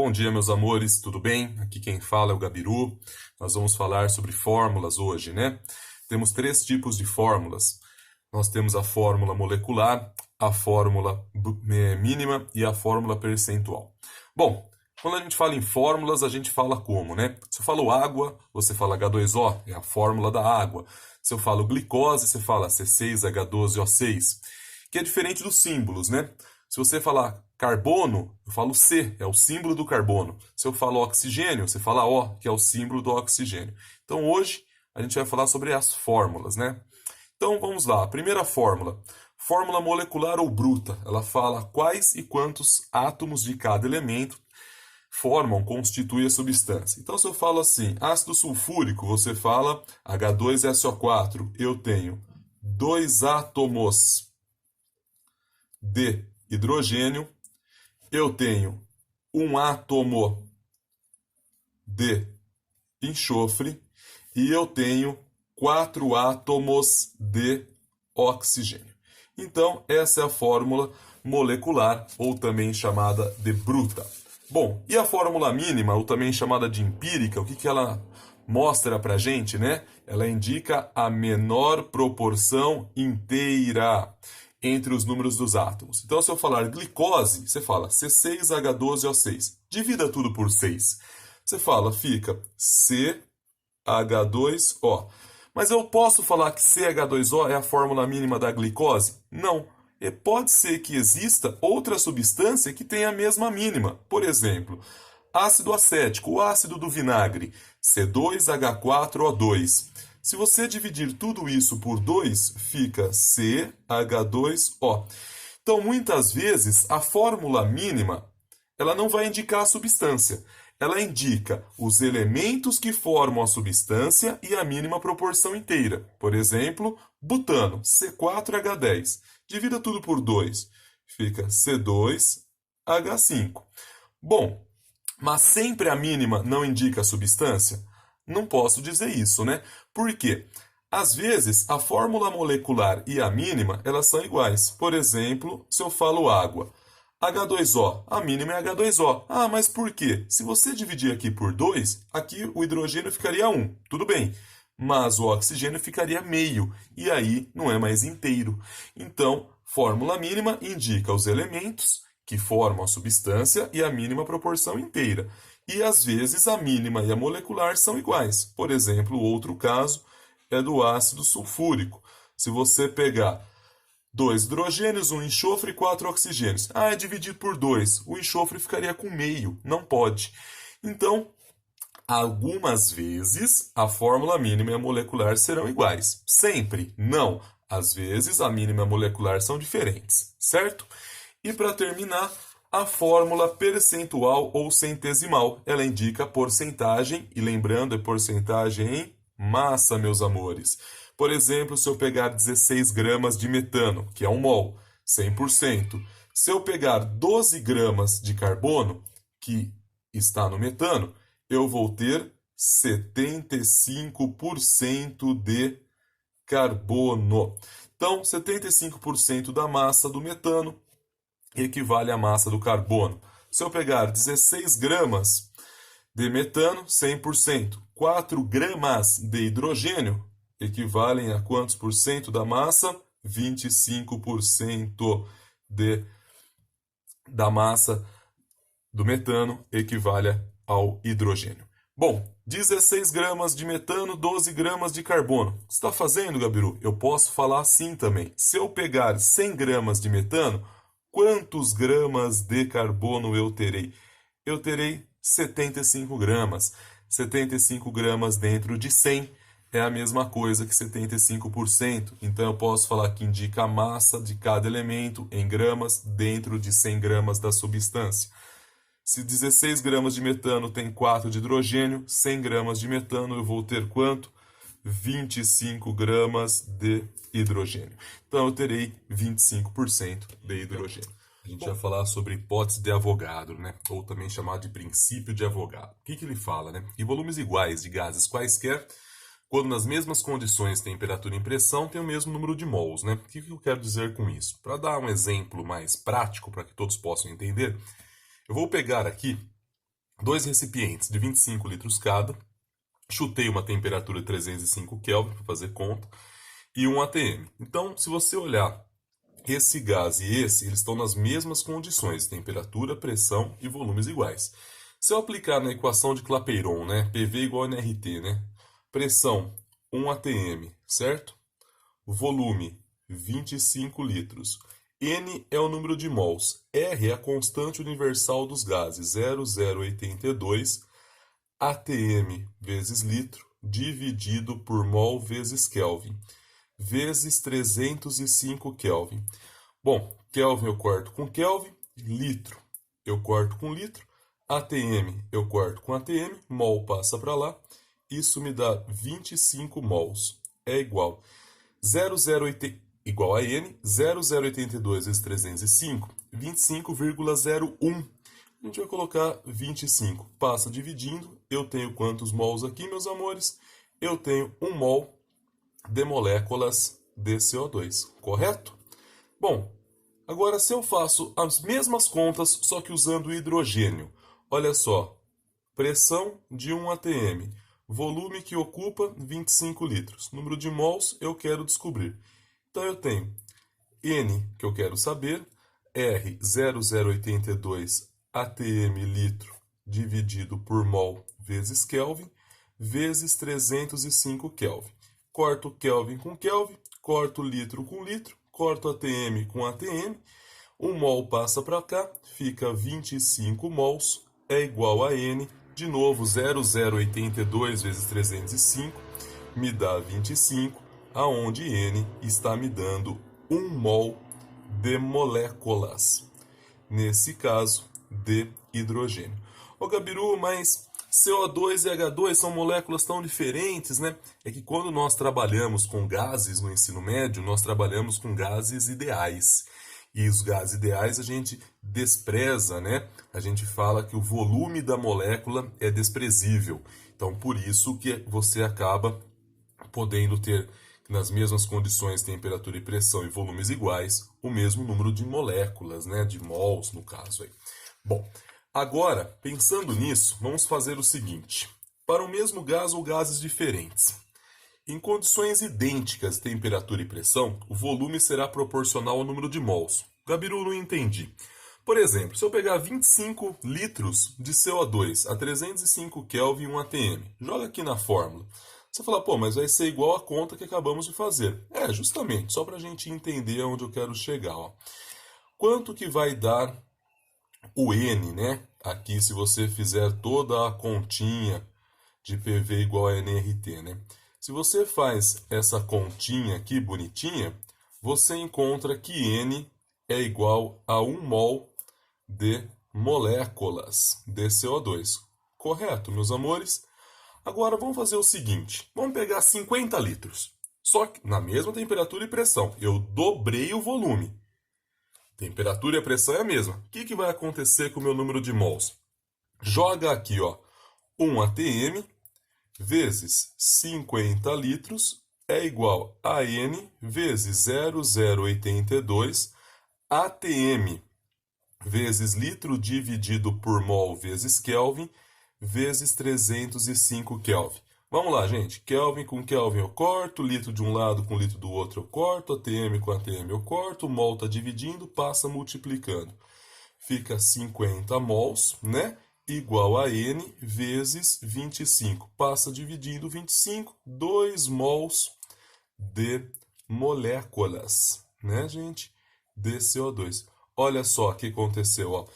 Bom dia, meus amores, tudo bem? Aqui quem fala é o Gabiru. Nós vamos falar sobre fórmulas hoje, né? Temos três tipos de fórmulas. Nós temos a fórmula molecular, a fórmula mínima e a fórmula percentual. Bom, quando a gente fala em fórmulas, a gente fala como, né? Se eu falo água, você fala H2O, é a fórmula da água. Se eu falo glicose, você fala C6H12O6, que é diferente dos símbolos, né? Se você falar carbono, eu falo C, é o símbolo do carbono. Se eu falo oxigênio, você fala O, que é o símbolo do oxigênio. Então hoje a gente vai falar sobre as fórmulas, né? Então vamos lá, a primeira fórmula. Fórmula molecular ou bruta. Ela fala quais e quantos átomos de cada elemento constituem a substância. Então se eu falo assim, ácido sulfúrico, você fala H2SO4. Eu tenho 2 átomos de hidrogênio, eu tenho um átomo de enxofre e eu tenho 4 átomos de oxigênio. Então, essa é a fórmula molecular, ou também chamada de bruta. Bom, e a fórmula mínima, ou também chamada de empírica, o que ela mostra pra gente, né? Ela indica a menor proporção inteira entre os números dos átomos. Então, se eu falar glicose, você fala C6H12O6. Divida tudo por 6. Você fala, fica CH2O. Mas eu posso falar que CH2O é a fórmula mínima da glicose? Não. E pode ser que exista outra substância que tenha a mesma mínima. Por exemplo, ácido acético, o ácido do vinagre, C2H4O2. Se você dividir tudo isso por 2, fica CH2O. Então, muitas vezes, a fórmula mínima ela não vai indicar a substância. Ela indica os elementos que formam a substância e a mínima proporção inteira. Por exemplo, butano, C4H10. Divida tudo por 2, fica C2H5. Bom, mas sempre a mínima não indica a substância? Não posso dizer isso, né? Por quê? Às vezes, a fórmula molecular e a mínima, elas são iguais. Por exemplo, se eu falo água, H2O, a mínima é H2O. Ah, mas por quê? Se você dividir aqui por 2, aqui o hidrogênio ficaria 1. Tudo bem, mas o oxigênio ficaria meio, e aí não é mais inteiro. Então, fórmula mínima indica os elementos que formam a substância e a mínima proporção inteira. E às vezes a mínima e a molecular são iguais. Por exemplo, outro caso é do ácido sulfúrico. Se você pegar 2 hidrogênios, 1 enxofre e 4 oxigênios. Ah, é dividido por 2. O enxofre ficaria com meio. Não pode. Então, algumas vezes a fórmula mínima e a molecular serão iguais. Sempre? Não. Às vezes a mínima e a molecular são diferentes. Certo? E para terminar, a fórmula percentual ou centesimal. Ela indica a porcentagem, e lembrando, é porcentagem em massa, meus amores. Por exemplo, se eu pegar 16 gramas de metano, que é 1 mol, 100%. Se eu pegar 12 gramas de carbono, que está no metano, eu vou ter 75% de carbono. Então, 75% da massa do metano equivale à massa do carbono. Se eu pegar 16 gramas de metano, 100%. 4 gramas de hidrogênio equivalem a quantos por cento da massa? 25% da massa do metano equivale ao hidrogênio. Bom, 16 gramas de metano, 12 gramas de carbono. O que você está fazendo, Gabiru? Eu posso falar assim também. Se eu pegar 100 gramas de metano, quantos gramas de carbono eu terei? Eu terei 75 gramas. 75 gramas dentro de 100 é a mesma coisa que 75%. Então eu posso falar que indica a massa de cada elemento em gramas dentro de 100 gramas da substância. Se 16 gramas de metano tem 4 de hidrogênio, 100 gramas de metano eu vou ter quanto? 25 gramas de hidrogênio. Então eu terei 25% de hidrogênio. A gente vai falar sobre hipótese de Avogadro, né? Ou também chamado de princípio de Avogadro. O que ele fala, né? Em volumes iguais de gases quaisquer, quando nas mesmas condições de temperatura e pressão, tem o mesmo número de mols, né? O que eu quero dizer com isso? Para dar um exemplo mais prático, para que todos possam entender, eu vou pegar aqui Dois recipientes de 25 litros cada, chutei uma temperatura de 305 Kelvin para fazer conta, e um ATM. Então, se você olhar esse gás e esse, eles estão nas mesmas condições, temperatura, pressão e volumes iguais. Se eu aplicar na equação de Clapeyron, né, PV igual a nRT, né, pressão 1 atm, certo? Volume 25 litros. N é o número de mols. R é a constante universal dos gases, 0,082 atm vezes litro, dividido por mol vezes Kelvin, vezes 305 Kelvin. Bom, Kelvin eu corto com Kelvin, litro eu corto com litro, atm eu corto com atm, mol passa para lá, isso me dá 25 mols. É igual 0,080 igual a N, 0,082 vezes 305, 25,01. A gente vai colocar 25. Passa dividindo. Eu tenho quantos mols aqui, meus amores? Eu tenho 1 mol de moléculas de CO2, correto? Bom, agora se eu faço as mesmas contas, só que usando hidrogênio. Olha só, pressão de 1 atm, volume que ocupa 25 litros. Número de mols eu quero descobrir. Então eu tenho N, que eu quero saber, R 0,082 atm litro dividido por mol vezes Kelvin, vezes 305 Kelvin. Corto Kelvin com Kelvin, corto litro com litro, corto atm com atm, 1 mol passa para cá, fica 25 mols, é igual a N, de novo 0,082 vezes 305, me dá 25, aonde N está me dando 1 mol de moléculas, nesse caso de hidrogênio. Ô Gabiru, mas CO2 e H2 são moléculas tão diferentes, né? É que quando nós trabalhamos com gases no ensino médio, nós trabalhamos com gases ideais. E os gases ideais a gente despreza, né? A gente fala que o volume da molécula é desprezível. Então, por isso que você acaba podendo ter, nas mesmas condições, temperatura e pressão e volumes iguais, o mesmo número de moléculas, né? De mols, no caso aí. Bom, agora, pensando nisso, vamos fazer o seguinte. Para o mesmo gás ou gases diferentes, em condições idênticas de temperatura e pressão, o volume será proporcional ao número de mols. Gabiru, não entendi. Por exemplo, se eu pegar 25 litros de CO2 a 305 Kelvin e 1 atm, joga aqui na fórmula. Você fala, pô, mas vai ser igual a conta que acabamos de fazer. É, justamente, só para a gente entender onde eu quero chegar. Ó. Quanto que vai dar o N, né? Aqui, se você fizer toda a continha de PV igual a nRT, né? Se você faz essa continha aqui bonitinha, você encontra que N é igual a 1 mol de moléculas de CO2. Correto, meus amores? Agora vamos fazer o seguinte, vamos pegar 50 litros, só que na mesma temperatura e pressão, eu dobrei o volume. Temperatura e a pressão é a mesma. O que vai acontecer com o meu número de mols? Joga aqui, ó, 1 atm vezes 50 litros é igual a N vezes 0,082 atm vezes litro dividido por mol vezes Kelvin vezes 305 Kelvin. Vamos lá, gente. Kelvin com Kelvin eu corto, litro de um lado com litro do outro eu corto, atm com atm eu corto, mol está dividindo, passa multiplicando. Fica 50 mols, né? Igual a N vezes 25. Passa dividindo 25, 2 mols de moléculas, né, gente? De CO2. Olha só o que aconteceu, ó.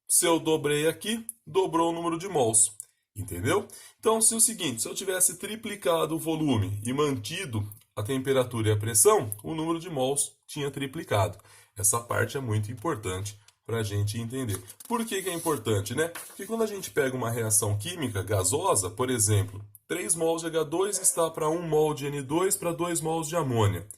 Se eu dobrei aqui, dobrou o número de mols. Entendeu? Então, se é o seguinte, se eu tivesse triplicado o volume e mantido a temperatura e a pressão, o número de mols tinha triplicado. Essa parte é muito importante para a gente entender. Por que é importante, né? Porque quando a gente pega uma reação química gasosa, por exemplo, 3 mols de H2 está para 1 mol de N2 para 2 mols de amônia.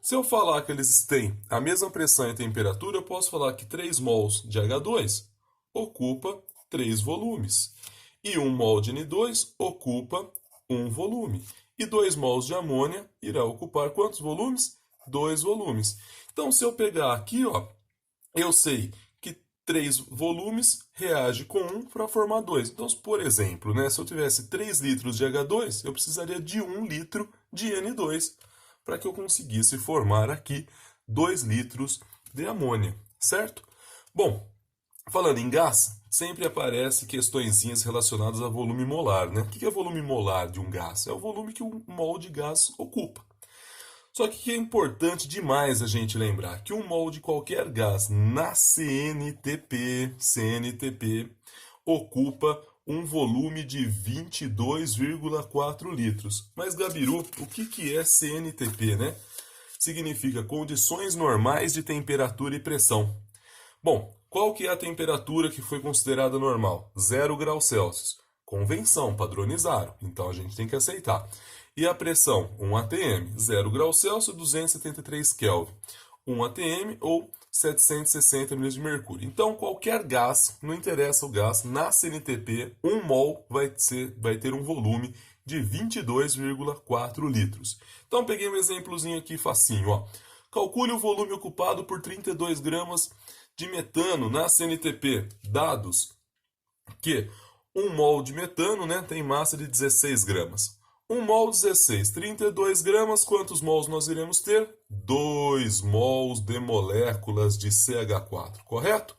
Se eu falar que eles têm a mesma pressão e temperatura, eu posso falar que 3 mols de H2 ocupa 3 volumes. E 1 mol de N2 ocupa 1 volume. E 2 mols de amônia irá ocupar quantos volumes? 2 volumes. Então, se eu pegar aqui, ó, eu sei que 3 volumes reage com 1 para formar 2. Então, por exemplo, né, se eu tivesse 3 litros de H2, eu precisaria de 1 litro de N2 para que eu conseguisse formar aqui 2 litros de amônia, certo? Bom, falando em gás, sempre aparecem questõezinhas relacionadas a volume molar, né? O que é volume molar de um gás? É o volume que um mol de gás ocupa. Só que é importante demais a gente lembrar que um mol de qualquer gás na CNTP ocupa um volume de 22,4 litros. Mas, Gabiru, o que é CNTP, né? Significa condições normais de temperatura e pressão. Bom, qual que é a temperatura que foi considerada normal? 0 graus Celsius. Convenção, padronizaram, então a gente tem que aceitar. E a pressão? 1 atm, 0 graus Celsius, 273 Kelvin. 1 atm ou 760 ml de mercúrio. Então, qualquer gás, não interessa o gás, na CNTP, 1 mol vai ter um volume de 22,4 litros. Então, peguei um exemplozinho aqui facinho. Ó. Calcule o volume ocupado por 32 gramas de metano na CNTP. Dados que 1 mol de metano, né, tem massa de 16 gramas. 1 mol 16, 32 gramas, quantos mols nós iremos ter? 2 mols de moléculas de CH4, correto?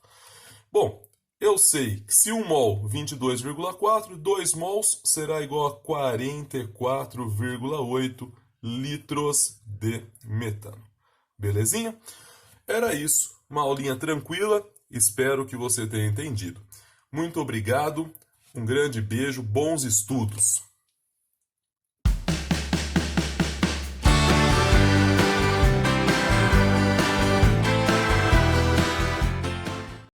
Bom, eu sei que se 1 mol 22,4, 2 mols será igual a 44,8 litros de metano. Belezinha? Era isso, uma aulinha tranquila, espero que você tenha entendido. Muito obrigado, um grande beijo, bons estudos!